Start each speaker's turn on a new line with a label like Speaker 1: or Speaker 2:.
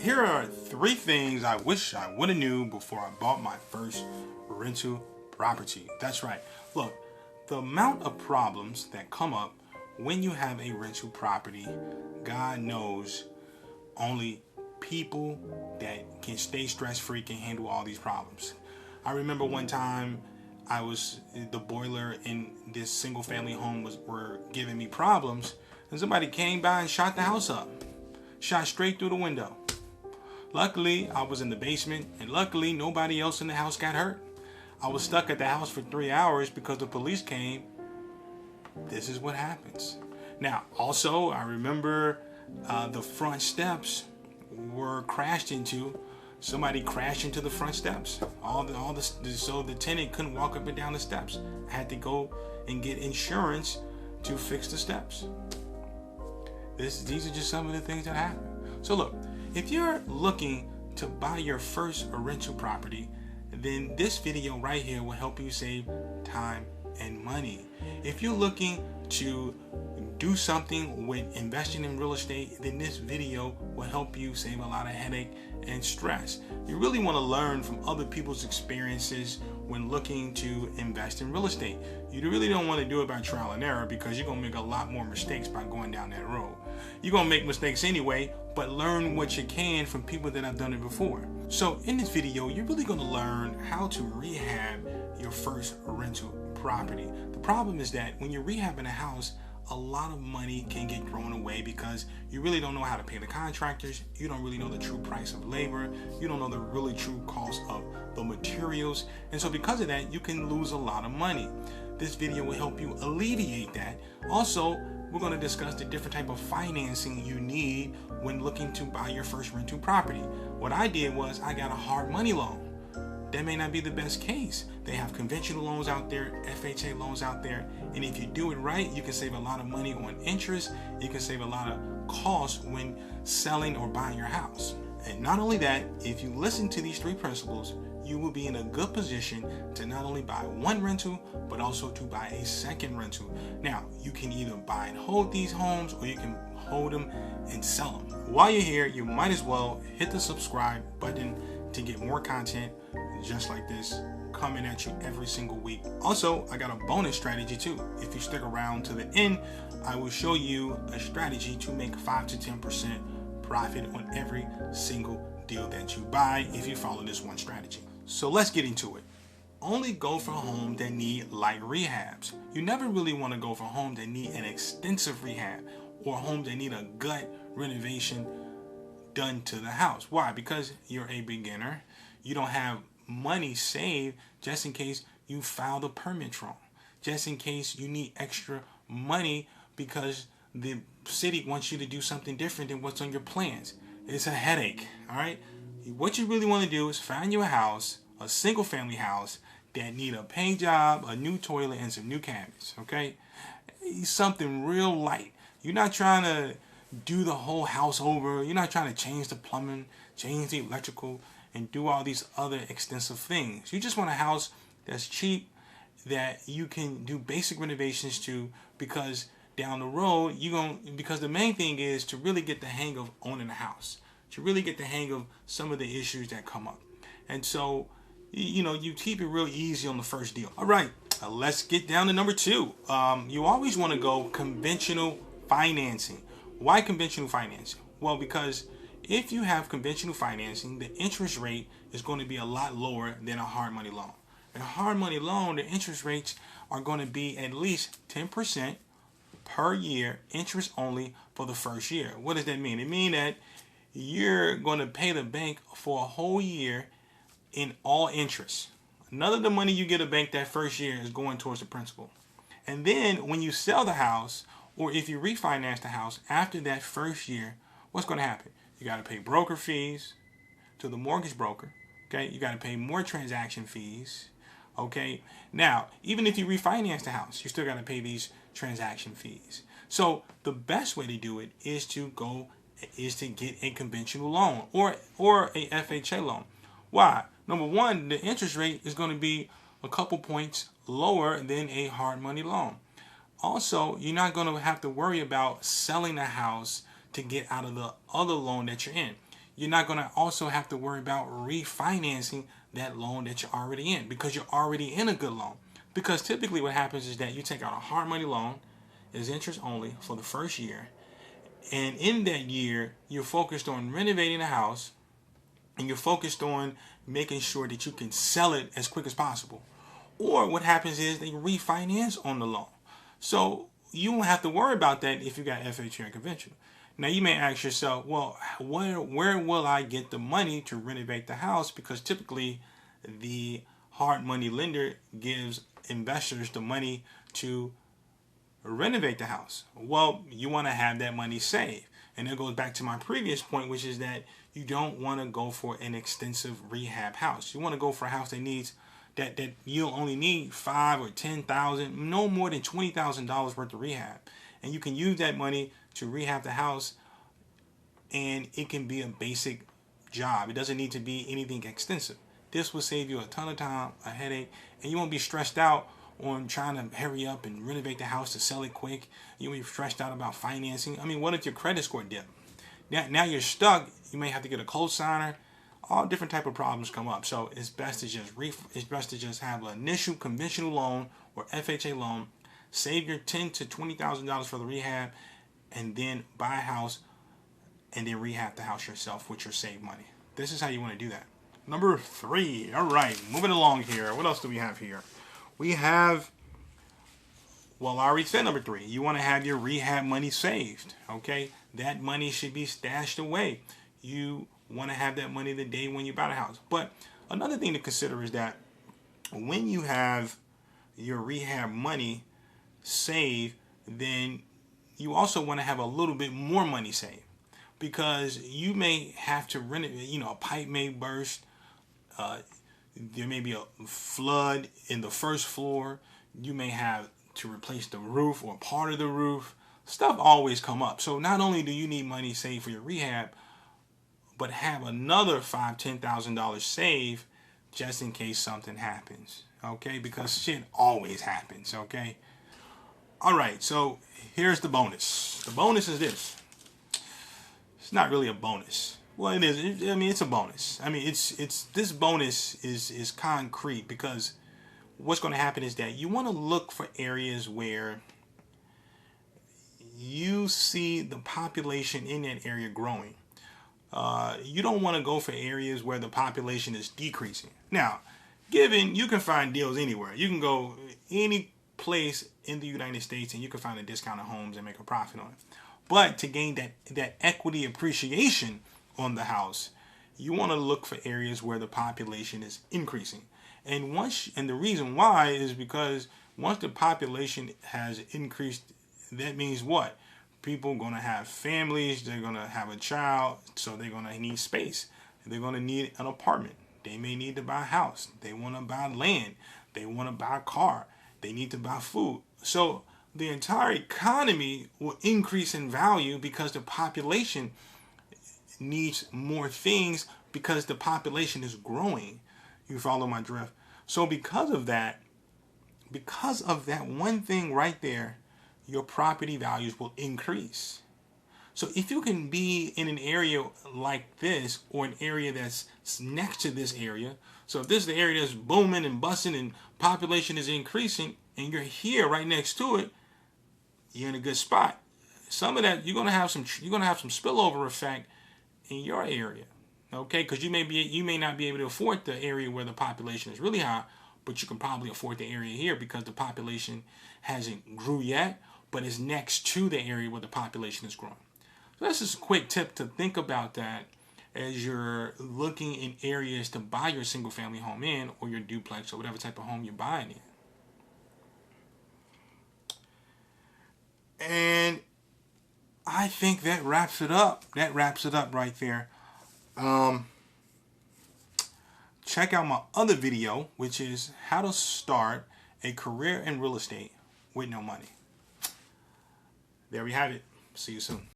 Speaker 1: Here are 3 things I wish I would have knew before I bought my first rental property. That's right. Look, the amount of problems that come up when you have a rental property, God knows only people that can stay stress-free can handle all these problems. I remember one time the boiler in this single family home were giving me problems, and somebody came by and shot the house up. Shot straight through the window. Luckily, I was in the basement, and luckily nobody else in the house got hurt. I was stuck at the house for 3 hours because the police came. This is what happens. Now, also, I remember the front steps were crashed into. Somebody crashed into the front steps. So the tenant couldn't walk up and down the steps. I had to go and get insurance to fix the steps. These are just some of the things that happen. So look, if you're looking to buy your first rental property, then this video right here will help you save time and money. If you're looking to do something with investing in real estate, then this video will help you save a lot of headache and stress. You really want to learn from other people's experiences when looking to invest in real estate. You really don't want to do it by trial and error, because you're going to make a lot more mistakes by going down that road. You're going to make mistakes anyway, but learn what you can from people that have done it before. So in this video, you're really going to learn how to rehab your first rental property. The problem is that when you're rehabbing a house, a lot of money can get thrown away because you really don't know how to pay the contractors. You don't really know the true price of labor. You don't know the really true cost of the materials. And so because of that, you can lose a lot of money. This video will help you alleviate that. Also, we're going to discuss the different type of financing you need when looking to buy your first rental property. What I did was I got a hard money loan. That may not be the best case. They have conventional loans out there, FHA loans out there, and if you do it right, you can save a lot of money on interest. You can save a lot of costs when selling or buying your house. And not only that, if you listen to these 3 principles, you will be in a good position to not only buy one rental, but also to buy a second rental. Now, you can either buy and hold these homes, or you can hold them and sell them. While you're here, you might as well hit the subscribe button to get more content just like this coming at you every single week. Also, I got a bonus strategy too. If you stick around to the end, I will show you a strategy to make 5 to 10% profit on every single deal that you buy if you follow this one strategy. So let's get into it. Only go for homes that need light rehabs. You never really want to go for homes that need an extensive rehab or homes that need a gut renovation done to the house. Why? Because you're a beginner. You don't have money saved just in case you file the permit wrong, just in case you need extra money because the city wants you to do something different than what's on your plans. It's a headache. All right, what you really want to do is find you a house, a single family house that need a paint job, a new toilet, and some new cabinets. Okay, something real light. You're not trying to do the whole house over. You're not trying to change the plumbing, change the electrical, and do all these other extensive things. You just want a house that's cheap, that you can do basic renovations to, because down the road, because the main thing is to really get the hang of owning a house, to really get the hang of some of the issues that come up. And so, you keep it real easy on the first deal. All right, let's get down to number 2. You always want to go conventional financing. Why conventional financing? Well, because if you have conventional financing, the interest rate is going to be a lot lower than a hard money loan. A hard money loan, the interest rates are going to be at least 10% per year, interest only for the first year. What does that mean? It means that you're going to pay the bank for a whole year in all interest. None of the money you get a bank that first year is going towards the principal. And then when you sell the house, or if you refinance the house after that first year, what's going to happen? You got to pay broker fees to the mortgage broker. Okay, you got to pay more transaction fees. Okay, now even if you refinance the house, you still got to pay these transaction fees. So the best way to do it is to get a conventional loan or a FHA loan. Why? Number one, the interest rate is going to be a couple points lower than a hard money loan. Also, you're not going to have to worry about selling the house to get out of the other loan that you're in. you're not going to also have to worry about refinancing that loan that you're already in, because you're already in a good loan. Because typically what happens is that you take out a hard money loan, is interest only for the first year, and in that year you're focused on renovating the house, and you're focused on making sure that you can sell it as quick as possible. Or what happens is they refinance on the loan. So you won't have to worry about that if you got FHA or conventional. Now you may ask yourself, well, where will I get the money to renovate the house? Because typically the hard money lender gives investors the money to renovate the house. Well, you want to have that money saved. And it goes back to my previous point, which is that you don't want to go for an extensive rehab house. You want to go for a house that needs that you'll only need $5,000 or $10,000, no more than $20,000 worth of rehab, and you can use that money to rehab the house, and it can be a basic job. It doesn't need to be anything extensive. This will save you a ton of time, a headache, and you won't be stressed out on trying to hurry up and renovate the house to sell it quick. You won't be stressed out about financing. I mean, what if your credit score dipped? Now you're stuck. You may have to get a co-signer. All different type of problems come up. So it's best to just have an initial conventional loan or FHA loan, save your $10,000 to $20,000 for the rehab, and then buy a house and then rehab the house yourself with your saved money. This is how you want to do that. Number 3. All right, moving along here. What else do we have here? We have, well, I already said number 3. You want to have your rehab money saved. Okay, that money should be stashed away. You want to have that money the day when you buy the house. But another thing to consider is that when you have your rehab money saved, then you also want to have a little bit more money saved, because you may have to renovate. You know, a pipe may burst. There may be a flood in the first floor. You may have to replace the roof or part of the roof. Stuff always come up. So not only do you need money saved for your rehab, but have another $5,000, $10,000 saved just in case something happens. Okay, because shit always happens. Okay. All right. So here's the bonus. The bonus is this. It's not really a bonus. Well, it is. I mean, it's a bonus. I mean, it's this bonus is concrete, because what's going to happen is that you want to look for areas where you see the population in that area growing. You don't want to go for areas where the population is decreasing. Now, given you can find deals anywhere. You can go any place in the United States and you can find a discounted homes and make a profit on it. But to gain that equity appreciation on the house, you want to look for areas where the population is increasing. And the reason why is because once the population has increased, that means what? People are going to have families. They're going to have a child. So they're going to need space. They're going to need an apartment. They may need to buy a house. They want to buy land. They want to buy a car. They need to buy food. So the entire economy will increase in value because the population needs more things, because the population is growing. You follow my drift? So because of that one thing right there, your property values will increase. So if you can be in an area like this, or an area that's next to this area, so if this is the area that's booming and busting and population is increasing, and you're here right next to it, you're in a good spot. Some of that you're gonna have some spillover effect in your area, okay? Because you may not be able to afford the area where the population is really high, but you can probably afford the area here because the population hasn't grew yet, but is next to the area where the population is growing. So that's just a quick tip to think about that as you're looking in areas to buy your single family home in, or your duplex, or whatever type of home you're buying in. And I think that wraps it up. That wraps it up right there. Check out my other video, which is how to start a career in real estate with no money. There we have it. See you soon.